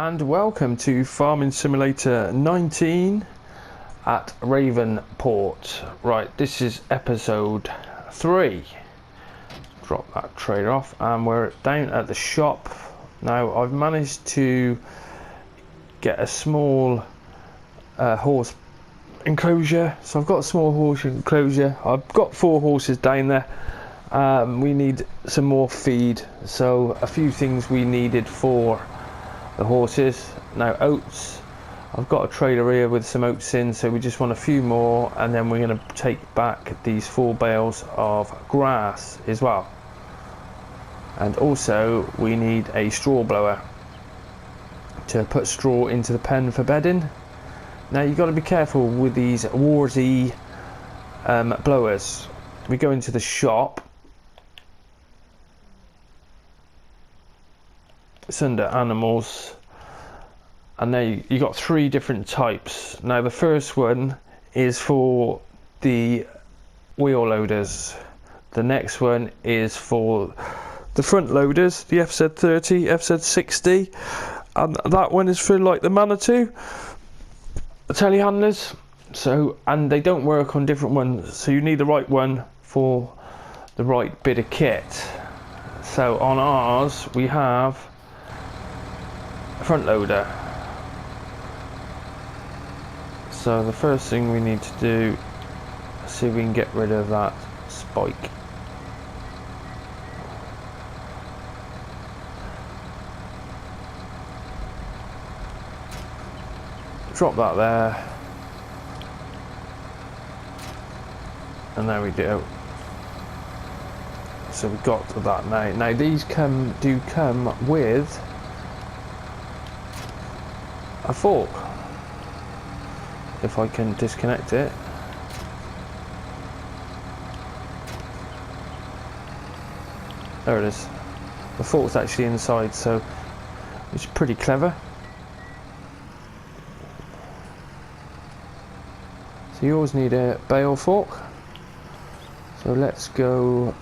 and welcome to Farming Simulator 19 at Ravenport. Right, this is episode 3. Drop that trailer off and we're down at the shop. Now I've managed to get a small horse enclosure. So I've got a small horse enclosure. I've got 4 horses down there. We need some more feed, so a few things we needed for the horses. Now oats, I've got a trailer here with some oats in, so we just want a few more, and then we're going to take back these 4 bales of grass as well. And also we need a straw blower to put straw into the pen for bedding. Now you've got to be careful with these warsy blowers. We go into the shop. It's under animals, and now you got 3 different types. Now the first one is for the wheel loaders, the next one is for the front loaders, the FZ30, FZ60, and that one is for like the Manitou, the telehandlers. So, and they don't work on different ones, so you need the right one for the right bit of kit. So on ours we have front loader. So the first thing we need to do is see if we can get rid of that spike. Drop that there, and there we go. So we've got that now. Now these do come with a fork, if I can disconnect it. There it is. The fork's actually inside, so it's pretty clever. So you always need a bale fork. So let's go.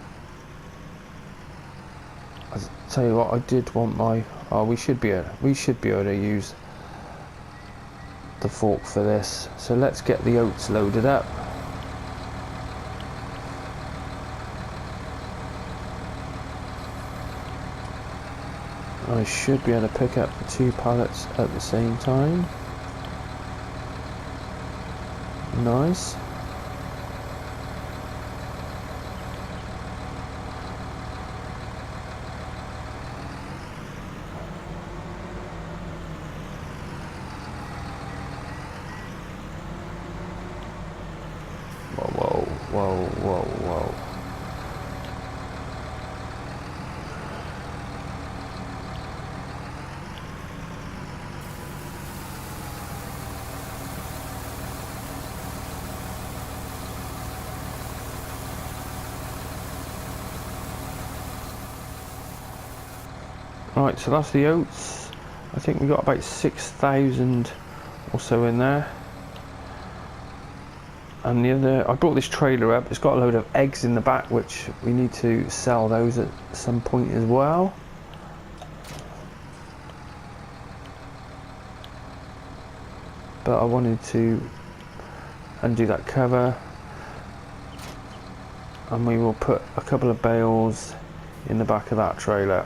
I'll tell you what, I did want my. Oh, we should be able to use the fork for this. So let's get the oats loaded up. I should be able to pick up the 2 pallets at the same time. Nice. Whoa. Right, so that's the oats. I think we got about 6,000 or so in there. And the other, I brought this trailer up. It's got a load of eggs in the back, which we need to sell those at some point as well. But I wanted to undo that cover, and we will put a couple of bales in the back of that trailer.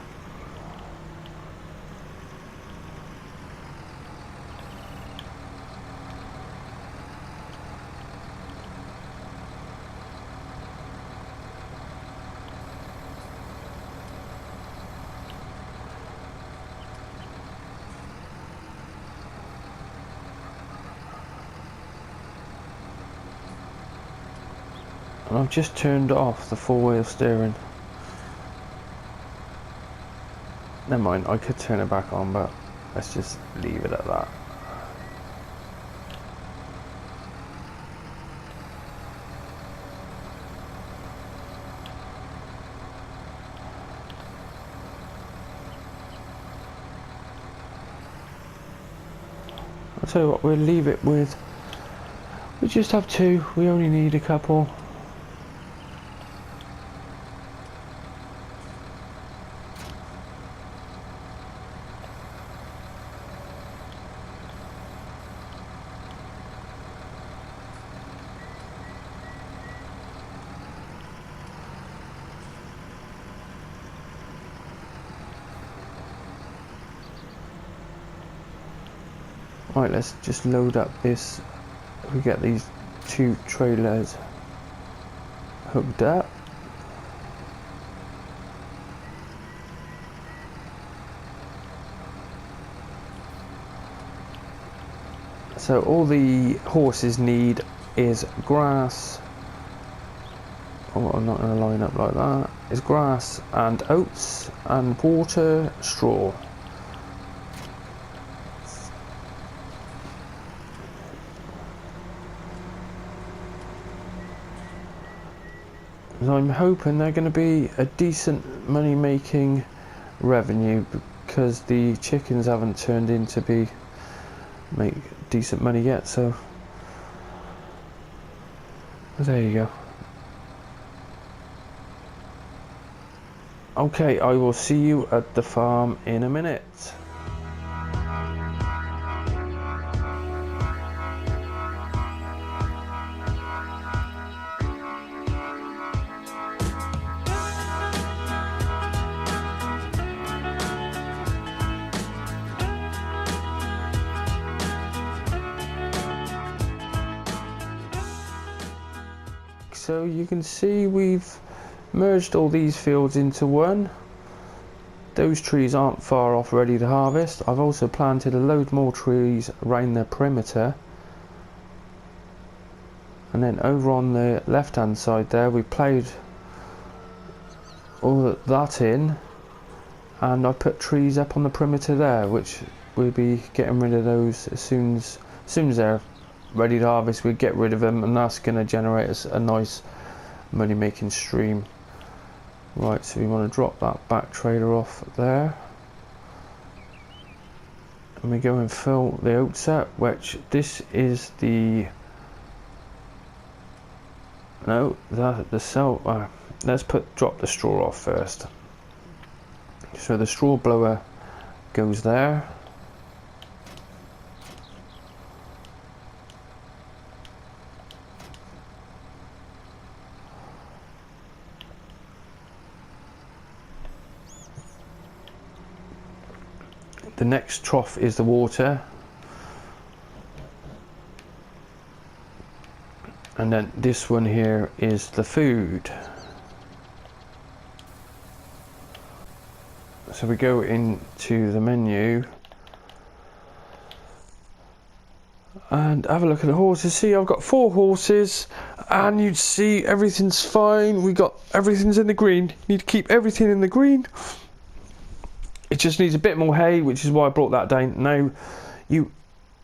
And I've just turned off the 4-wheel steering. Never mind, I could turn it back on, but let's just leave it at that. I'll tell you what, we'll leave it with. We just have 2, we only need a couple. Right, let's just load up this. We get these 2 trailers hooked up. So all the horses need is grass. Oh, I'm not going to line up like that. It's grass and oats and water, straw. So I'm hoping they're going to be a decent money making revenue, because the chickens haven't turned in to make decent money yet. So there you go. Okay, I will see you at the farm in a minute. So you can see we've merged all these fields into one. Those trees aren't far off ready to harvest. I've also planted a load more trees around the perimeter. And then over on the left hand side there, we ploughed all that in, and I put trees up on the perimeter there, which we'll be getting rid of those as soon as they're ready to harvest. We get rid of them, and that's going to generate us a nice money making stream. Right, so we want to drop that back trailer off there, and we go and fill the oats up, which this is the cell. Let's drop the straw off first. So the straw blower goes there. The next trough is the water, and then this one here is the food. So we go into the menu and have a look at the horses. See, I've got 4 horses, and you'd see everything's fine. Everything's in the green. Need to keep everything in the green. It just needs a bit more hay, which is why I brought that down. Now, you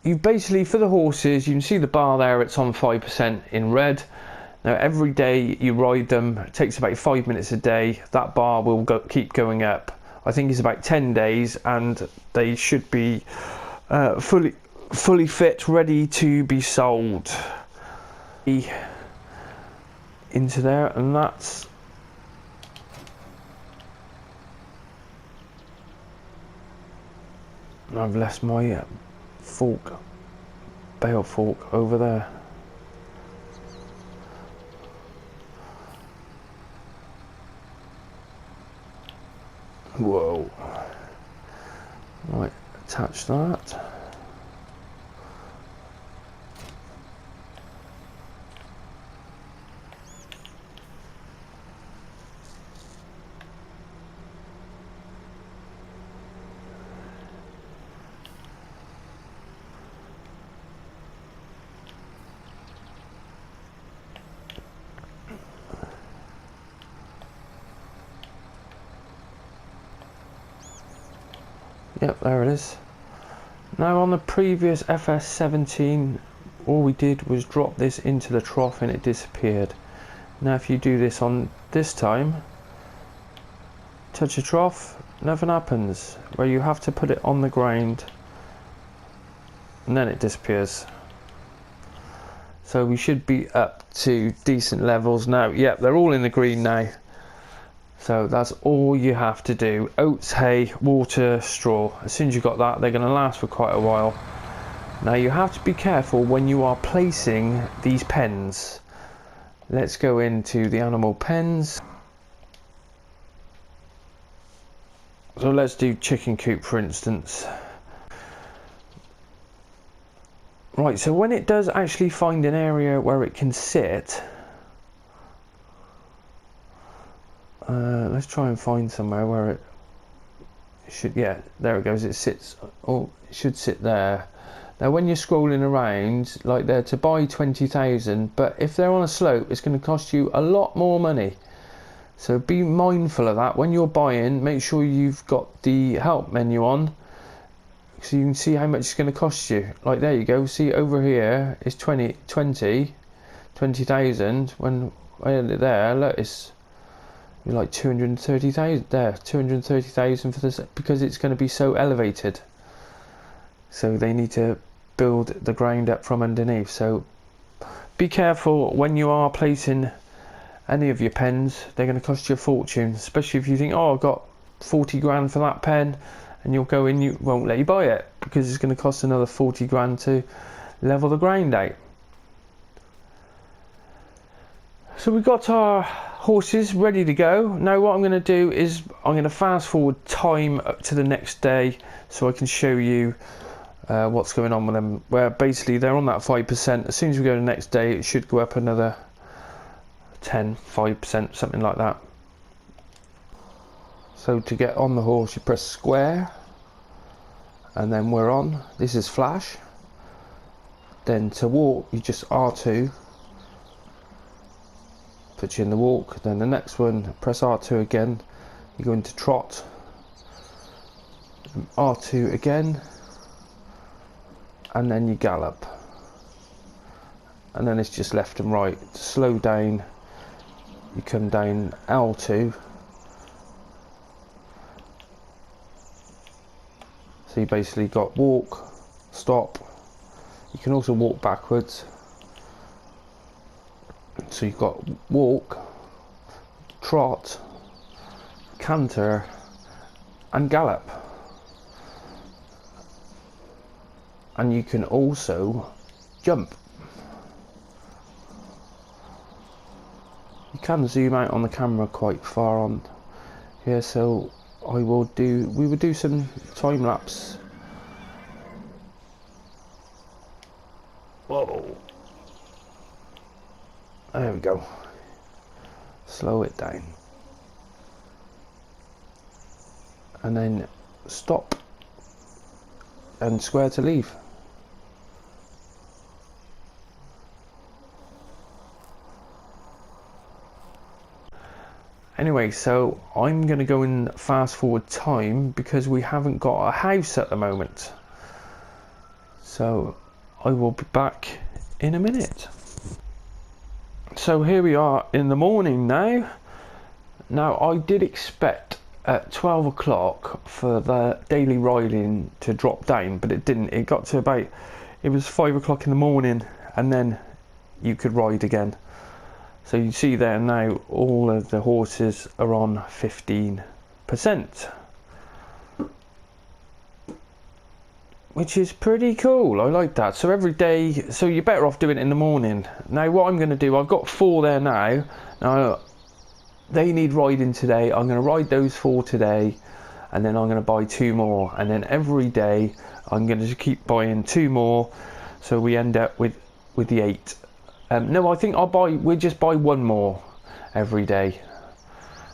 basically, for the horses, you can see the bar there, it's on 5% in red. Now, every day you ride them, it takes about 5 minutes a day, that bar will keep going up. I think it's about 10 days, and they should be fully fit, ready to be sold. Into there, and that's... I've left my bale fork over there. Whoa. Right, attach that. Yep, there it is. Now, on the previous FS17, all we did was drop this into the trough and it disappeared. Now if you do this on this time, touch a trough, nothing happens. Where you have to put it on the ground and then it disappears. So we should be up to decent levels now. Yep, they're all in the green now. So that's all you have to do. Oats, hay, water, straw. As soon as you've got that, they're going to last for quite a while. Now you have to be careful when you are placing these pens. Let's go into the animal pens. So let's do chicken coop, for instance. Right, so when it does actually find an area where it can sit, let's try and find somewhere where it should, yeah, there it goes, it sits, oh, it should sit there. Now when you're scrolling around, like they're to buy 20,000, but if they're on a slope, it's going to cost you a lot more money. So be mindful of that. When you're buying, make sure you've got the help menu on, so you can see how much it's going to cost you. Like there you go, see over here it's 20,000. When I had it there, look, it's like 230,000 there, 230,000 for this, because it's going to be so elevated. So they need to build the ground up from underneath. So be careful when you are placing any of your pens. They're going to cost you a fortune, especially if you think, oh, I've got 40 grand for that pen, and you'll go in, you won't let you buy it because it's going to cost another 40 grand to level the ground out. So we've got our horses ready to go. Now what I'm going to do is I'm going to fast forward time up to the next day so I can show you what's going on with them, where basically they're on that 5%. As soon as we go to the next day, it should go up another 5%, something like that. So to get on the horse, you press square, and then we're on. This is flash. Then to walk, you just R2, put you in the walk. Then the next one, press R2 again, you go into trot, R2 again, and then you gallop. And then it's just left and right. To slow down, you come down L2. So you basically got walk, stop. You can also walk backwards. So you've got walk, trot, canter, and gallop. And you can also jump. You can zoom out on the camera quite far on here, so we will do some time lapse. Whoa. There we go. Slow it down. And then stop and square to leave. Anyway, so I'm going to go and fast forward time because we haven't got a house at the moment. So I will be back in a minute. So here we are in the morning now. Now I did expect at 12 o'clock for the daily riding to drop down, but it didn't. It got to about, it was 5 o'clock in the morning, and then you could ride again. So you see there now all of the horses are on 15%, which is pretty cool. I like that. So every day, so you're better off doing it in the morning. Now what I'm going to do, I've got 4 there now. Now they need riding today. I'm going to ride those 4 today, and then I'm going to buy 2 more, and then every day I'm going to just keep buying 2 more, so we end up with the 8. No, I think we'll just buy 1 more every day,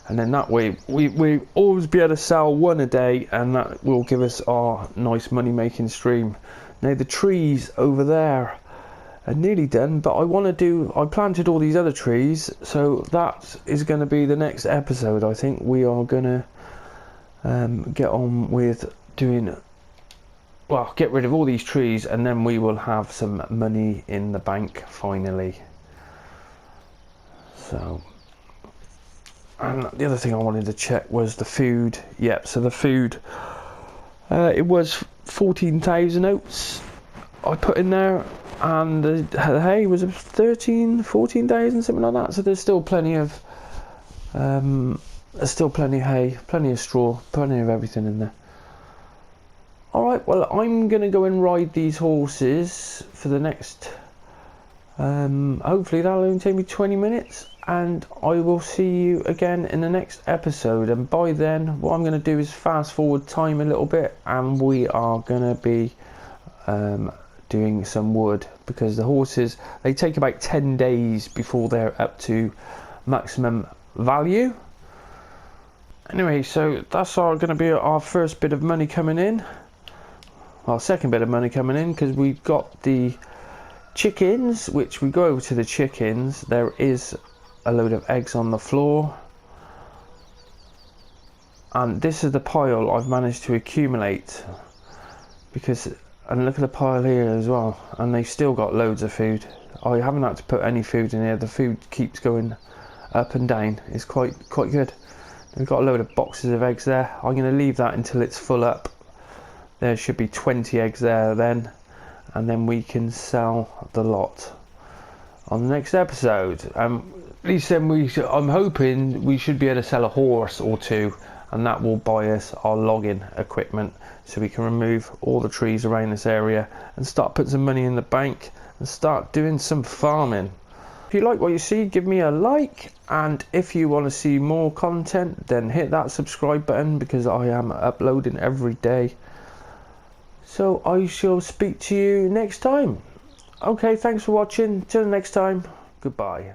and then that way we always be able to sell 1 a day, and that will give us our nice money making stream. Now the trees over there are nearly done, but I planted all these other trees, so that is going to be the next episode. I think we are going to get on with doing, well, get rid of all these trees, and then we will have some money in the bank finally. So, and the other thing I wanted to check was the food. Yep, so the food, it was 14,000 oats I put in there, and the hay was 14,000, something like that. So there's still plenty of hay, plenty of straw, plenty of everything in there. Alright, well, I'm going to go and ride these horses for the next, hopefully that'll only take me 20 minutes, and I will see you again in the next episode. And by then, what I'm going to do is fast forward time a little bit, and we are going to be doing some wood, because the horses, they take about 10 days before they're up to maximum value. Anyway, so that's going to be our first bit of money coming in. Our second bit of money coming in, because we've got the chickens, which we go over to the chickens. There is a load of eggs on the floor. And this is the pile I've managed to accumulate. And look at the pile here as well. And they've still got loads of food. I haven't had to put any food in here. The food keeps going up and down. It's quite good. We've got a load of boxes of eggs there. I'm going to leave that until it's full up. There should be 20 eggs there then. And then we can sell the lot on the next episode. At least then I'm hoping we should be able to sell a horse or two, and that will buy us our logging equipment, so we can remove all the trees around this area and start putting some money in the bank and start doing some farming. If you like what you see, give me a like, and if you want to see more content, then hit that subscribe button, because I am uploading every day. So I shall speak to you next time. Okay, thanks for watching. Till next time, goodbye.